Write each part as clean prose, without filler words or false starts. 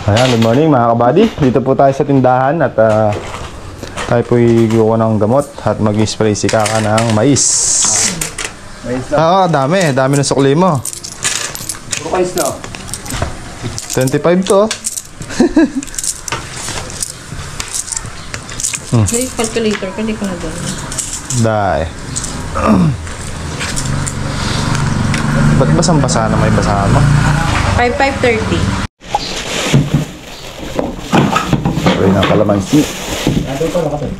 Ayan, good morning mga kabady. Dito po tayo sa tindahan at tayo po guguha ng gamot at mag-spray si Kaka ng mais. Mais lang. Dami ng sukli mo. Puro mais na. 25 to. May calculator ka, hindi ko na doon. Dai. Ba't basang-basa na may basahan mo? 5,530. Spray ng kalamansi.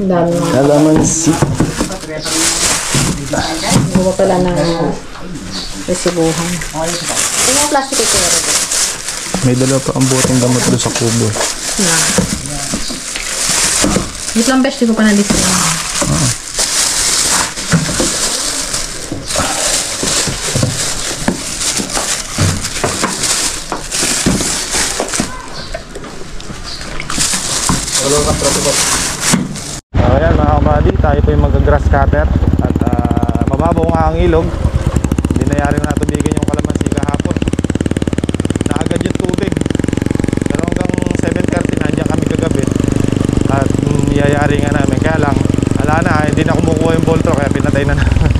Dami. Kalamansi. Gumawa pala ng resibuhan. Ano yung plastic ito? May dalawa pa ang boteng gamot doon sa kubo. Na. Wait lang, besh. Di ko pa na-list na. Ayan mga kabady, tayo po yung mag-grass cutter at mababaw nga ang ilog. Hindi nayari na natubigan yung kalamansi kahapon. Naagad yung tubig. Pero hanggang 7:30 nandiyan kami kagabi. At yayari nga namin. Kaya lang, ala na, hindi na kumukuha yung boltro kaya pinatay na namin.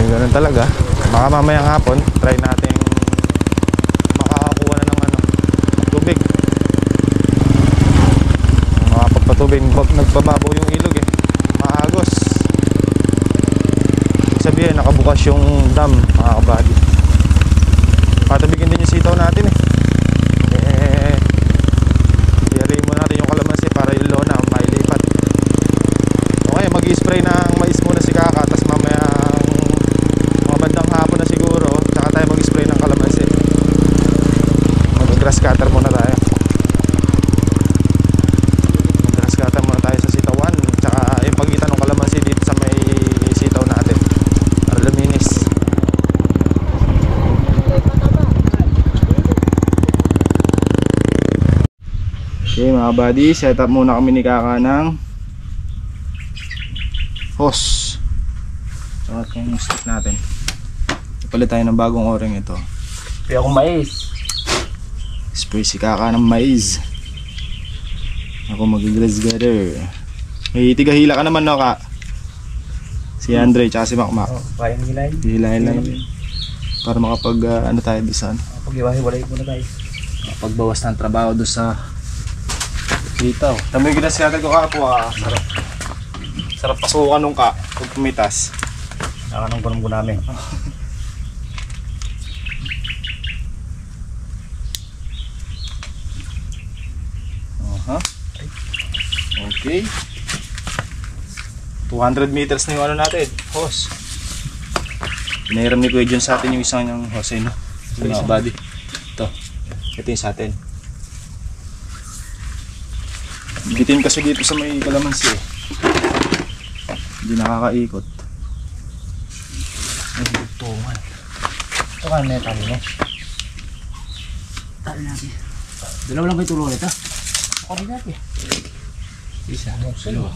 Ganun talaga. Baka mamayang hapon, try natin makakakuha na ng tubig. Makapagpatubig, nagbababaw yung ilog eh. Maagos. Ibig sabihin, nakabukas yung dam, mga kabady. Patubigin din yung sitaw natin eh. Iyarin mo natin yung kalamansi para yung lona mailipat. Okay, mag-i-spray ng mais muna si Kaka, tapos mamaya mga bandang hapon na siguro, tsaka tayo mag-spray ng kalamansi. Mag-grass cutter muna tayo. Mag-grass cutter muna tayo sa sitawan, tsaka yung pagitan ng kalamansi dito sa may sitaw natin para luminis. Okay mga buddy, set up muna kami ni Kaka ng hose. At yung stick natin, ipalit tayo ng bagong o-ring ito. Kaya akong mais. Spray si Kaka ng mais. Ako mag-grass cutter. May tigahila ka naman no, Ka? Si Andre tsaka si Makmak. Kaya nang hilahin. Hilahin lang yun para makapag ano tayo doon. Pag-iwahiwalay muna tayo. Pagbawas ng trabaho doon sa dito. Tama yung grass cutter ko kapo sarap. Sarap pasukan nung Ka pag pumitas. Nakanong punong ko namin. Okay. 200 meters na yung ano natin, hose. Pinahiram ni Kuya John sa atin yung isang yung hose, no? Ito yung body. Ito yung sa atin. Bitin kasi dito sa may kalamansi eh. Hindi nakakaikot. Ay, butungan. Ito ka na tali na. Tali natin. Dalawa lang ba yung tulong nito? Ako din natin. Isa. Dalawa.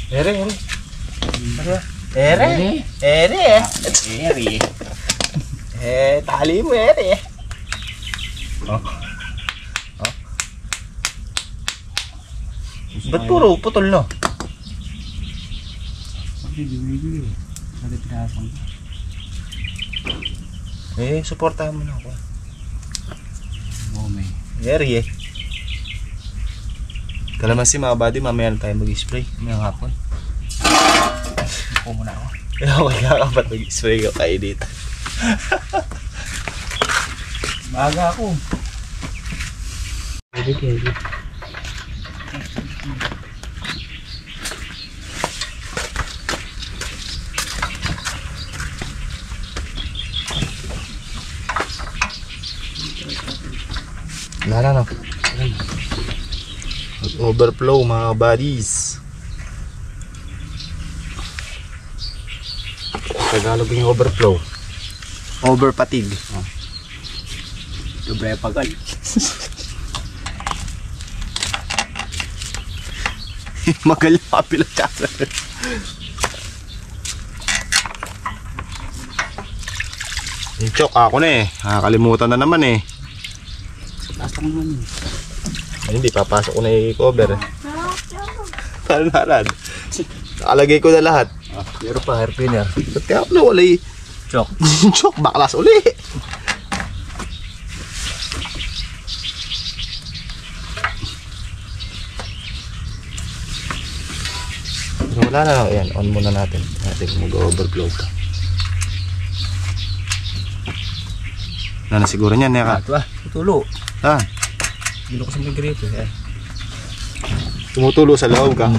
Ere. Tali mo ere. Ba't puro putol no? Supportahan mo na ako. Ere. Kalamansi mga buddy, mamaya na tayo mag-spray. Mamayang hapon. Ako muna ako. Okay ka ba't mag-spray ka kayo dito? Maaga ako. Pwede. Wala na. Overflow mga buddies. Tagalog yung overflow. Over fatigue. Dobre pagal. Magal pa pila tsaka. Yung chok, ako na eh. Nakakalimutan na naman eh. Taas lang naman yun. Ay, hindi, papasok ko na i-cover eh. Paano narad? Nakalagay ko na lahat. Meron pa, hair cleaner. Ba't kaya ako nawala eh? Chok. Chok, baklas uli. So, wala na lang. Ayan, on muna natin. Natin mag-overflow ka. Na siguro niyan, Neka. Ito tutulo. Ah, Dilo ko sa mga grito. tumutulo sa loob ka.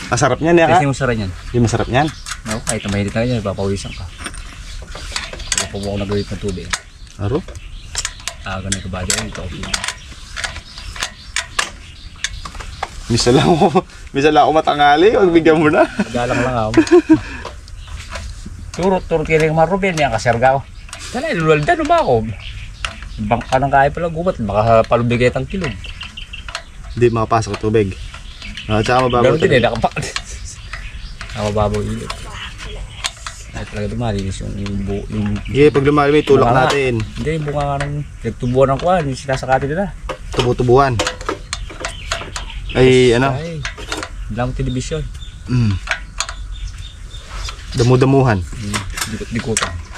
Masarap niyan, Neka. Kasi masarap yan. Hindi masarap niyan. No, kahit na mahilit na ganyan, papawisan ka. Wala po ako nagawit ng tubig. Aro? Ganun ka ba dyan? Ito ako. Misa lang ako matangali. Huwag bigyan mo na. Magalang lang ako. Turot kaya ng mga Ruben, yan kasarga ko. Tala, lulwaldan ba ako? Bangka ng kaya pala gumat, baka palubigay ang kilog. Hindi makapasok ang tubig. Tsaka mababaw. Gano'n din eh, nakababaw ilog. Ay talaga dumalinis yung Sige, pag lumali may tulak bunga nga. natin. Hindi, yung bunga nga ng nagtubuan ng kuhan, yung sinasakati nila. Tubo-tubuan. Ay, ano? Ay, bilang telebisyon. Damu-damuhan. Dikot-dikutan.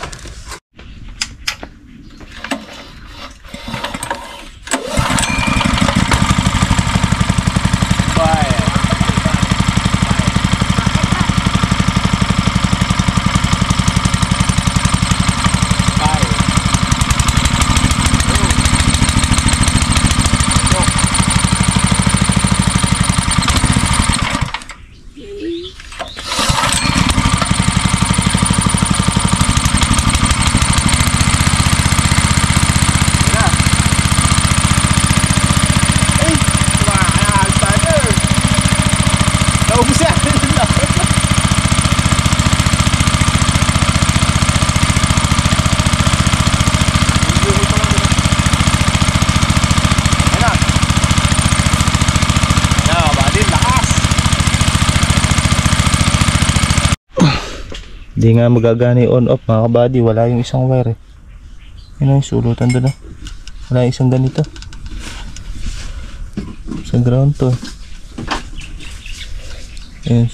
Hindi nga magagana on off mga kabady. Wala yung isang wire eh. Yun yung sulutan doon. Wala yung isang ganito. Sa ground to. Ayan.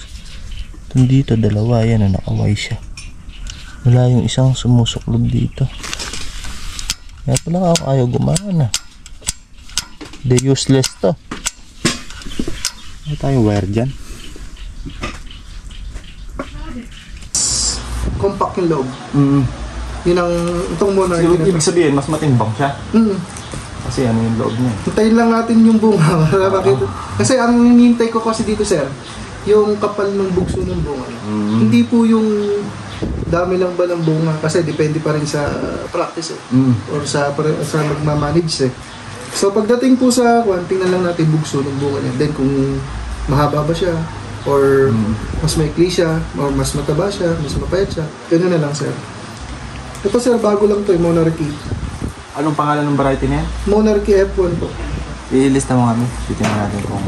Dito dalawa. Ayan na nakaway siya. Wala yung isang sumusuklob dito. Kaya pala ako ayaw gumana. They useless to. Ano tayong wire dyan? Compact yung loob. Mm. Yun ang itong muna. Siguro ibig sabihin mas matimbang siya. Kasi ano yung loob niya. Hintayin lang natin yung bunga para makita. Kasi ang hinihintay ko kasi dito sir, yung kapal ng bugso ng bunga. Hindi po yung dami lang ba ng bunga kasi depende pa rin sa practice eh. Or sa magmamanage eh. So pagdating po sa tingnan lang natin bugso ng bunga niya. Then kung mahaba ba siya or mas maikli siya or mas mataba siya, mas mapayat siya. Ganun na lang sir. Ito sir, bago lang to yung Monarchy. Anong pangalan ng variety niya? Monarchy F1 po. I-list mo kami. Titingnan natin kung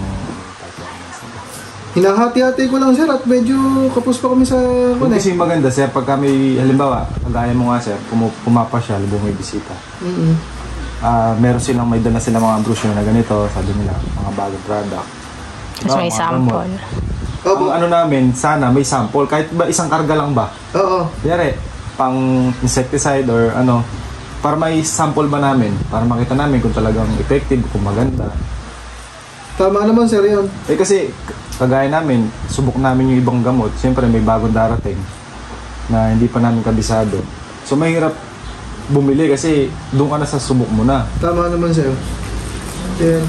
Hinahati-hati ko lang sir at medyo kapos pa kami sa kung kasi maganda sir, pagka may halimbawa, kagaya mo nga sir, pumapasyal, may bisita. Meron silang, may dala silang mga brochure na ganito, sabi nila, mga bagong product. Tapos may sample. Ang ano namin, sana may sample, kahit ba isang karga lang ba? Oo. Kaya pang insecticide or ano, para may sample ba namin, para makita namin kung talagang effective, kung maganda. Tama naman sir yun. Kasi kagaya namin, subok namin yung ibang gamot, siyempre may bagong darating na hindi pa namin kabisado. So mahirap bumili kasi doon ka na sa subok mo na. Tama naman sir.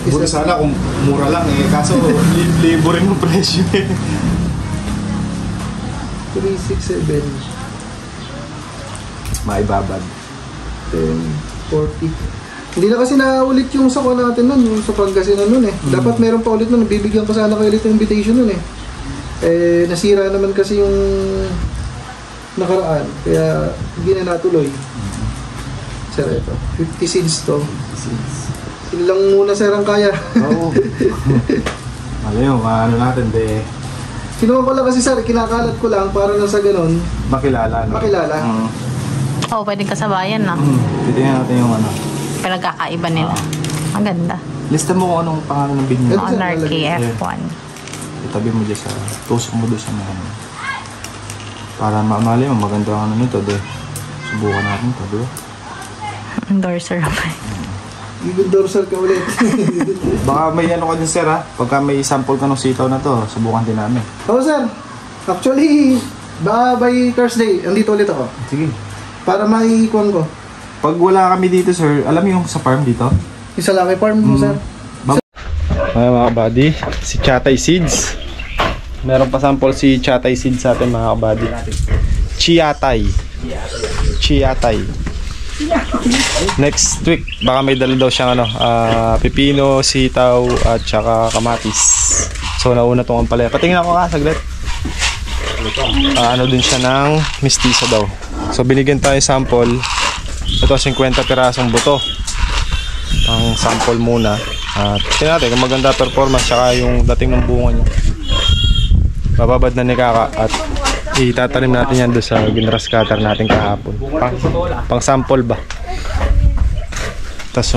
Buti sana kung mura lang eh, kaso libo rin yung presyo eh. 367 Maibabad. 10, 40. Hindi na kasi naulit yung sako natin nun, yung sa Pangasinan nun eh. Dapat meron pa ulit nun, bibigyan ko sana kayo ulit yung invitation nun eh. Nasira naman kasi yung nakaraan, kaya hindi na natuloy. Sir, ito. 50 seeds to. Sila lang muna sir ang kaya. Oo. Alam mo, ano natin, de. Kinuha ko lang kasi sir, kinakalat ko lang para na sa ganun. Makilala. No? Makilala. Oo, pwedeng kasabayan na. Titingnan natin yung ano. Pinagkakaiba nila. Ang ganda. Lista mo kung anong pangalan ng bin niya. Ito, sir, Monarchy lalagyan. F1. Itabi mo dyan sa tusok mo doon sa mga ano. Para mamali mo, maganda ang ano nito. Subukan natin ito, di ba? Endorser pa. Even dorsal ka ulit. Baka may ano ka din sir ha. Pagka may sample ka ng sitaw na to, subukan din namin. Oo, sir. Actually, baka by Thursday, andito ulit ako. Sige. Para maikuhan ko. Pag wala kami dito sir, alam mo yung sa farm dito? Yung sa Lucky Farm mo, sir. Ay mga kabady, si Chatay Seeds. Meron pa sample si Chatay Seeds sa atin mga kabady. Chiatay. Next week, baka may dala daw siyang ano, pipino, sitaw, at saka kamatis. So nauna tong ampalaya. Patingin ako saglit. Ano din siya ng mistisa daw. So binigyan tayo sample. Ito 50 pirasong buto. Ang sample muna. At tingnan natin kung maganda performance saka yung dating ng bunga niya. Bababad na ni Kaka at itatanim natin yan doon sa ginras cutter natin kahapon. Pang sample ba? Tapos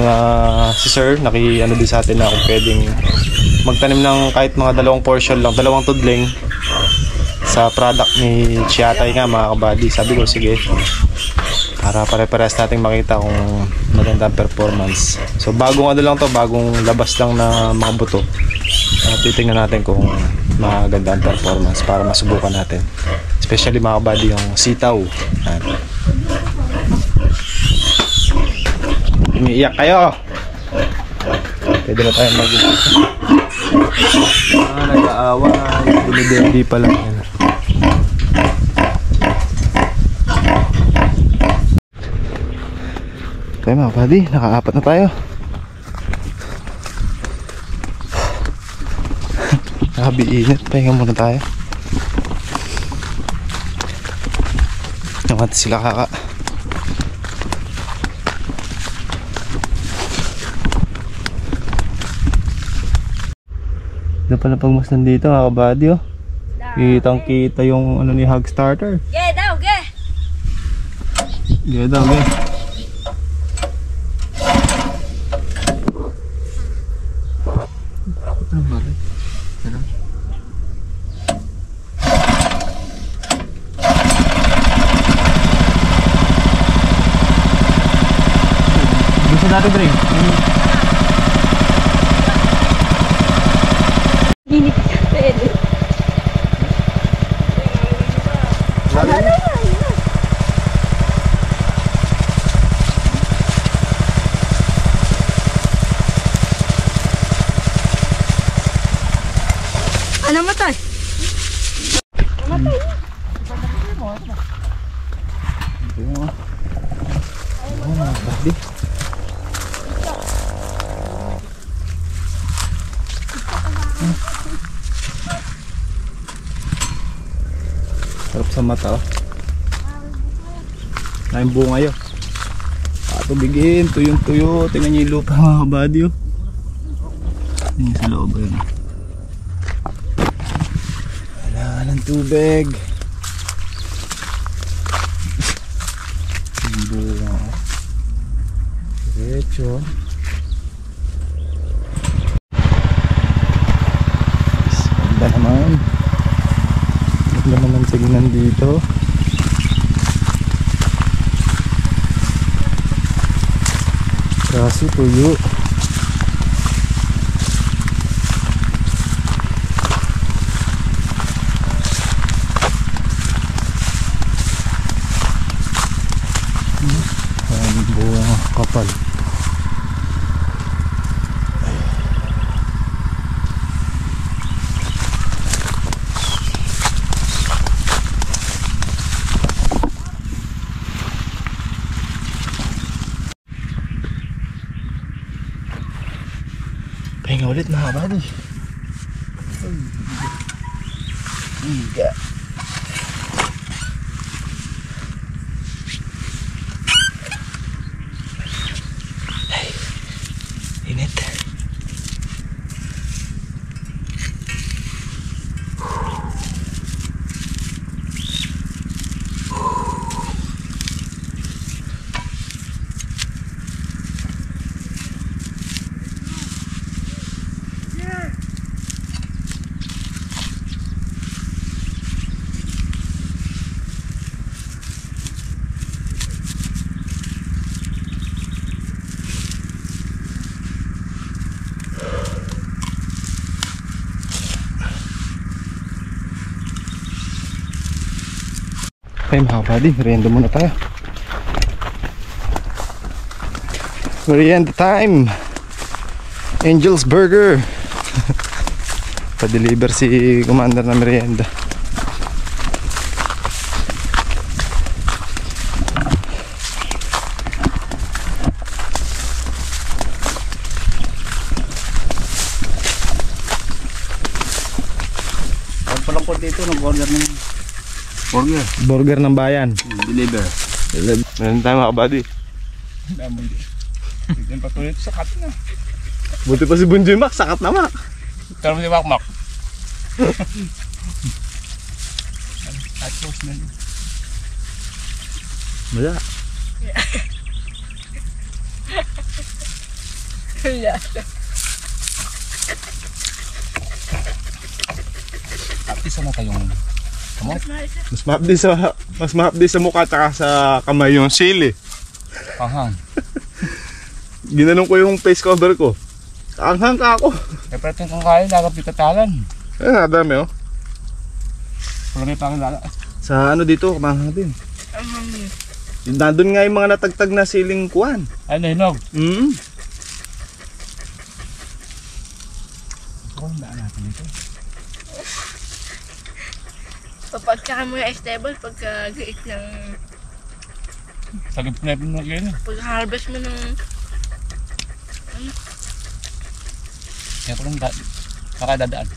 si sir ano din sa atin na kung pwedeng magtanim ng kahit mga 2 portion lang, 2 tudling sa product ni Chiatay nga mga kabady. Sabi ko sige, para pare-parehas natin makita kung maganda ang performance. So bagong ano lang to, bagong labas lang na mga buto. Titingnan natin kung maganda ang performance para masubukan natin. Especially mga kabady yung sitaw. Umiiyak kayo. Pwede na tayo nag-aaway. Dumidembi pa lang. Okay mga kabady, naka-4 na tayo. Nakabiinit, pahinga muna tayo. Naman sila Kaka. Ito pala pagmasdan dito mga kabady oh. Kitang kita yung ano ni Hog Starter. Ge daw, ge. Ge daw, ge. Ano ba rin? Ano? Gusto natin bring. Ano matay? Sarap sa mata oh. Na yung bunga yun. Tubigin, tuyong-tuyo. Tingnan niyo yung lupa mga kabady oh. Tingnan sa loob yun. Wala ng tubig. Yung bunga oh. Diretso. Ganda naman. Ganda naman tignan dito. Kaso tuyo. Ang buong kapal. Pahinga ulit mga kabady. Higa. Ay, init. Okay mga kapatid, merienda muna tayo. Merienda time. Angel's Burger. Pa-deliver si Commander na merienda. Palang ko dito ng order ng burger. Burger ng bayan. Deliver. Meron tayo mga kabady. Tignan pa tuloy ito sa kat na. Buti pa si Bunjoy Mac, sakat na Mac. Tara mo si Makmak. At close na yun. Maya. Tapos na tayong kamot. Mas maapdi sa mukha tsaka sa kamay yung sili. Panghang. Ginanong ko yung face cover ko. Anghang ka ako. Eh, pero ito kung kaya, lagap pitatalan. Ayun, nadami oh. Wala may pangilala. Sa ano dito, kumanghang din. Nandun nga yung mga natagtag na siling kuwan. Ay, nahinog. Kung daan natin ito. Papagtsaka mo yung stable pagka-gait ng... Sagip na ito na Pag-harvest mo ng... Kaya ko lang kakadadaan.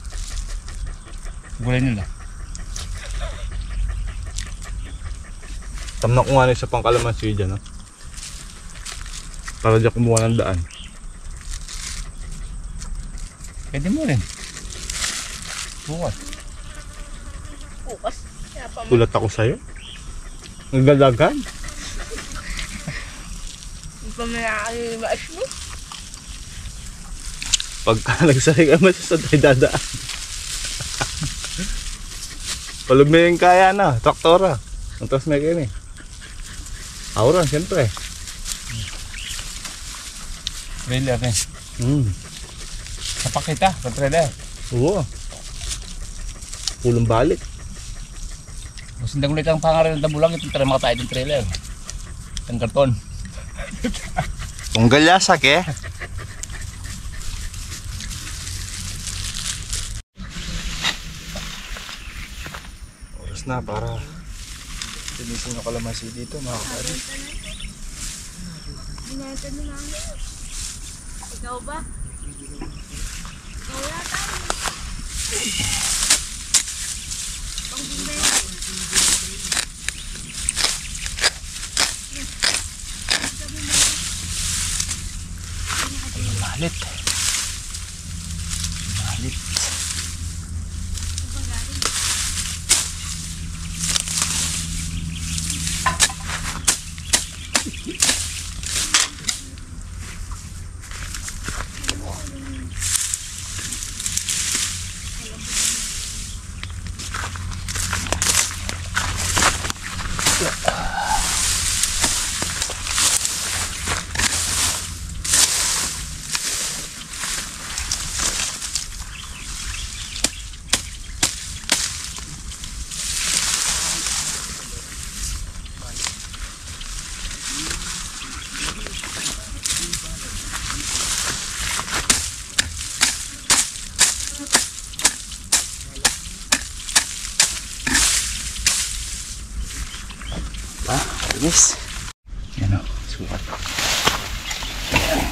Gulay nila. Tamnak ko nga na isa pang kalamansi dyan, no? Para dyan kumuha ng daan. Pwede mo rin. Bukas. Bukas. Kaya pa mo. Tulat ako sa'yo. Nagdadagan. Hindi pa may nakakalimaas mo. Pagka nagsahi ka mas sa tayo dadaan. Palog na yung kaya na, traktora. Ang taas may kayo eh. Auran, siyempre. Trailer eh. Sapak kita sa trailer. Oo. Pulong balik. Kung sindang ulit ang pangaral ng dabulang, ito tara makatayo ng trailer. Ang karton. Kung galyasak eh. Oras na para linisin yung kalamansi dito mga kapatid. Binatan mo na ako. Ikaw ba? Ikaw yata. Malit. Malit. Yes. Yan o, sukat. Ayan.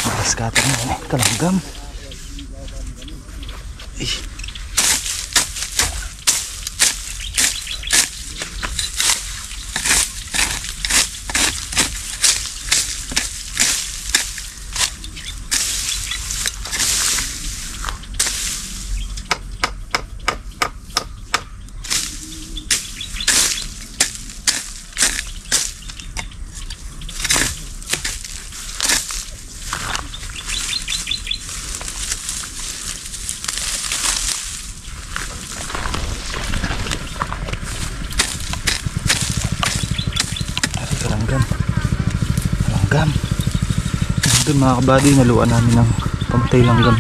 Makaskatan na kalanggam. Langgam. Nandun mga kabady, naluan namin ng pamatay langgam.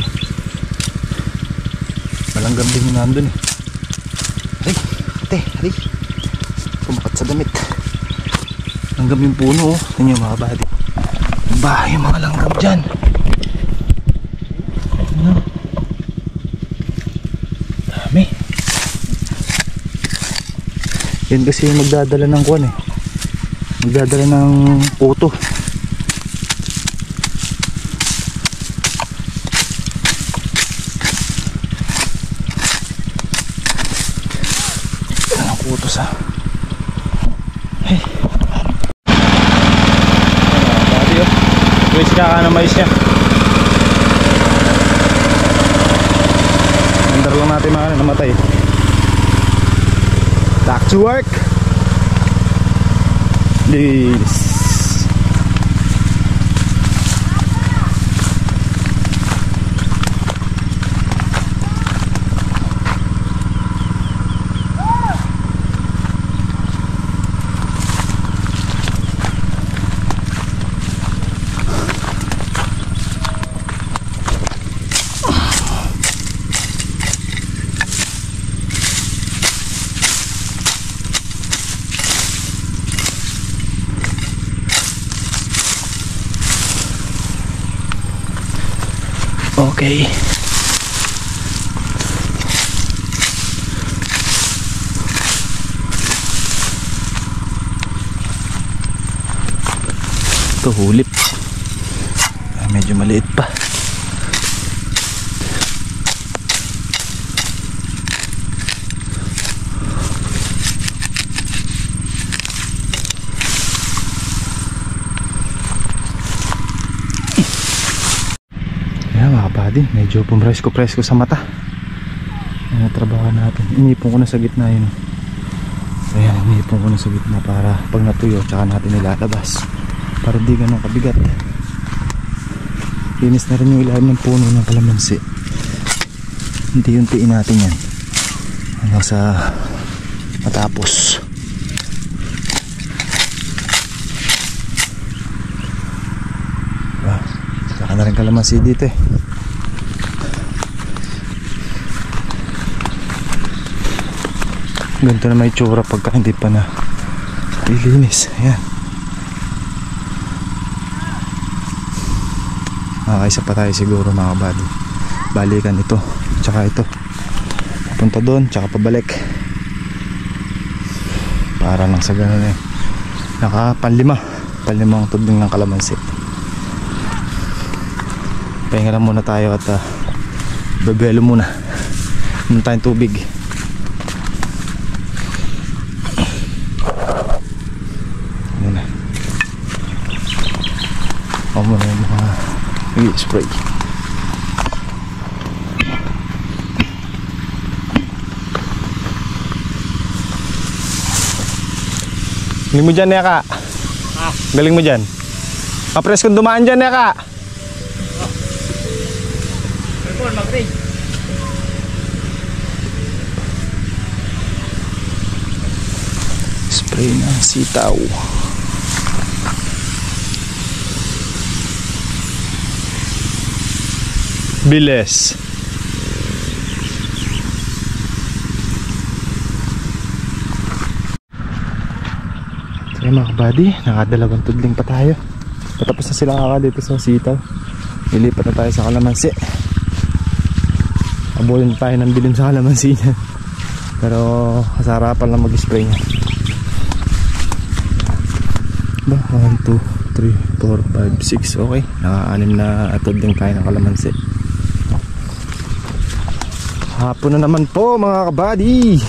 Malanggam din yung nandun eh. Hari, ate, hari. sa damit. Langgam yung puno, oh. Yan yung mga body. Bahay yung mga langgam dyan. Ano? Dami. Yan kasi yung magdadala ng kuwan eh. Magdadala ng puto. Yan ang putos ha. Hey. Twitch ka ng mais niya. Andar lang natin mga namatay. Back to work. Please. Okay. Ito hulip. Medyo maliit pa. Mga buddy, medyo pupresko-presko sa mata. Ano trabaho natin? Inipon ko na sa gitna yun. Ayan, inipon ko na sa gitna para pag natuyo tsaka natin nilalabas para di ganun kabigat. Linis na rin yung ilalim ng puno ng kalamansi. Unti-untiin natin yan hanggang sa matapos. Saka na rin kalamansi dito eh. Ganito na may tsura pagka hindi pa na ilinis. Ayan. Isa pa tayo siguro mga buddy. Balikan ito tsaka ito. Punta doon tsaka pabalik. Para lang sa ganun eh. Panlimang tudling ng kalamansi. Pahinga lang muna tayo at bebelo muna. Muna tayong tubig. Muna. O muna yung mga i-spray. Galing mo dyan, Neka. Galing mo dyan. Kapres kung dumaan dyan, Neka. Spray ng sitaw. Bilis. So mga kabady, nakadalawang tudling pa tayo. Patapos na sila kaka dito sa sitaw. Lilipat na tayo sa kalamansi. Abulin tayo ng dilim sa kalamansi niya. Pero kasarapan lang mag-spray niya. 1, 2, 3, 4, 5, 6. Okay, naka-6 na tudling tayo ng kalamansi. Hapon na naman po mga kabady.